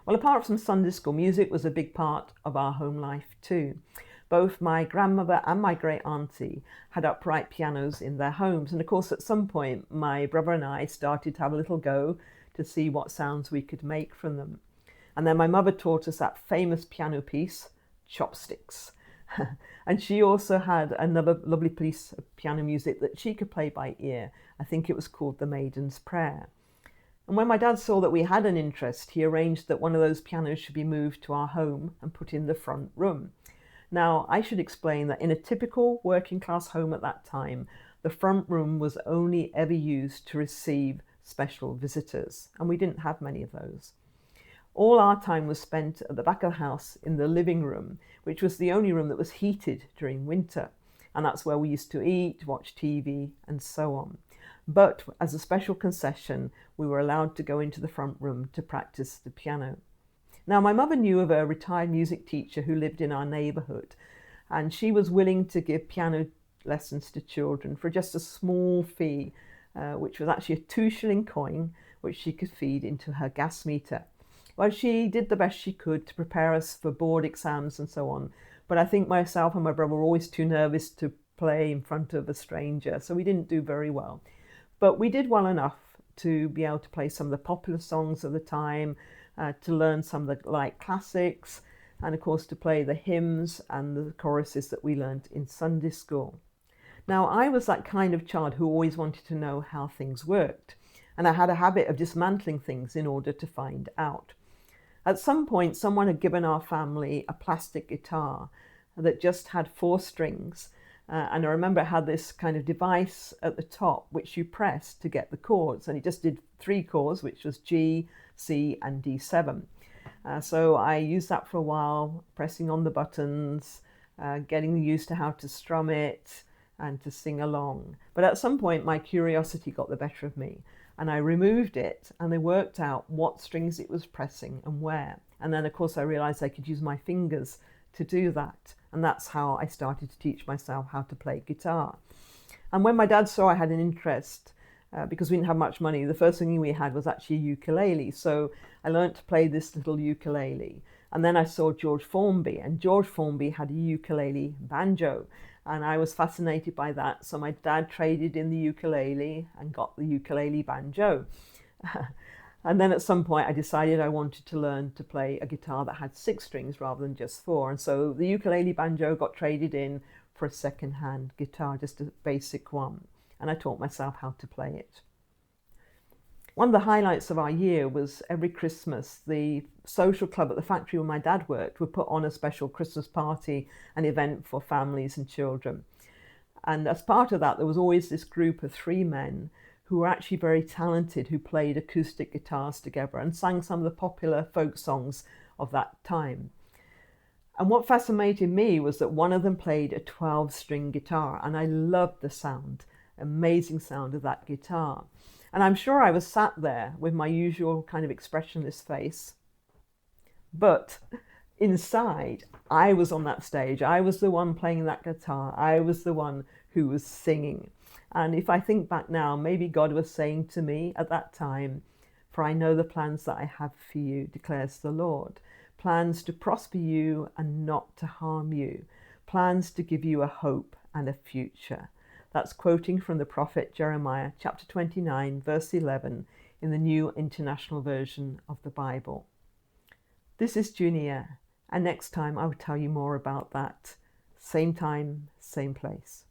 Well, apart from Sunday school, music was a big part of our home life too. Both my grandmother and my great auntie had upright pianos in their homes. And of course, at some point, my brother and I started to have a little go to see what sounds we could make from them. And then my mother taught us that famous piano piece, Chopsticks. And she also had another lovely piece of piano music that she could play by ear. I think it was called The Maiden's Prayer. And when my dad saw that we had an interest, he arranged that one of those pianos should be moved to our home and put in the front room. Now, I should explain that in a typical working class home at that time, the front room was only ever used to receive special visitors, and we didn't have many of those. All our time was spent at the back of the house in the living room, which was the only room that was heated during winter. And that's where we used to eat, watch TV, and so on. But as a special concession, we were allowed to go into the front room to practice the piano. Now, my mother knew of a retired music teacher who lived in our neighbourhood, and she was willing to give piano lessons to children for just a small fee, which was actually a 2 shilling coin, which she could feed into her gas meter. Well, she did the best she could to prepare us for board exams and so on, but I think myself and my brother were always too nervous to play in front of a stranger, so we didn't do very well. But we did well enough to be able to play some of the popular songs of the time, to learn some of the light classics, and of course to play the hymns and the choruses that we learned in Sunday school. Now, I was that kind of child who always wanted to know how things worked, and I had a habit of dismantling things in order to find out. At some point, someone had given our family a plastic guitar that just had 4 strings, and I remember it had this kind of device at the top which you pressed to get the chords, and it just did 3 chords, which was G, C and D7. So I used that for a while, pressing on the buttons, getting used to how to strum it and to sing along. But at some point my curiosity got the better of me, and I removed it and I worked out what strings it was pressing and where. And then of course I realized I could use my fingers to do that, and that's how I started to teach myself how to play guitar. And when my dad saw I had an interest, because we didn't have much money, the first thing we had was actually a ukulele. So I learned to play this little ukulele. And then I saw George Formby, and George Formby had a ukulele banjo. And I was fascinated by that. So my dad traded in the ukulele and got the ukulele banjo. And then at some point I decided I wanted to learn to play a guitar that had 6 strings rather than just 4. And so the ukulele banjo got traded in for a second-hand guitar, just a basic one. And I taught myself how to play it. One of the highlights of our year was every Christmas, the social club at the factory where my dad worked would put on a special Christmas party, an event for families and children. And as part of that, there was always this group of 3 men who were actually very talented, who played acoustic guitars together and sang some of the popular folk songs of that time. And what fascinated me was that one of them played a 12-string guitar, and I loved the sound, amazing sound of that guitar. And I'm sure I was sat there with my usual kind of expressionless face, but inside I was on that stage. I was the one playing that guitar. I was the one who was singing. And if I think back now, maybe God was saying to me at that time, "For I know the plans that I have for you, declares the Lord. Plans to prosper you and not to harm you. Plans to give you a hope and a future." That's quoting from the prophet Jeremiah, chapter 29, verse 11, in the New International Version of the Bible. This is Junia, and next time I will tell you more about that. Same time, same place.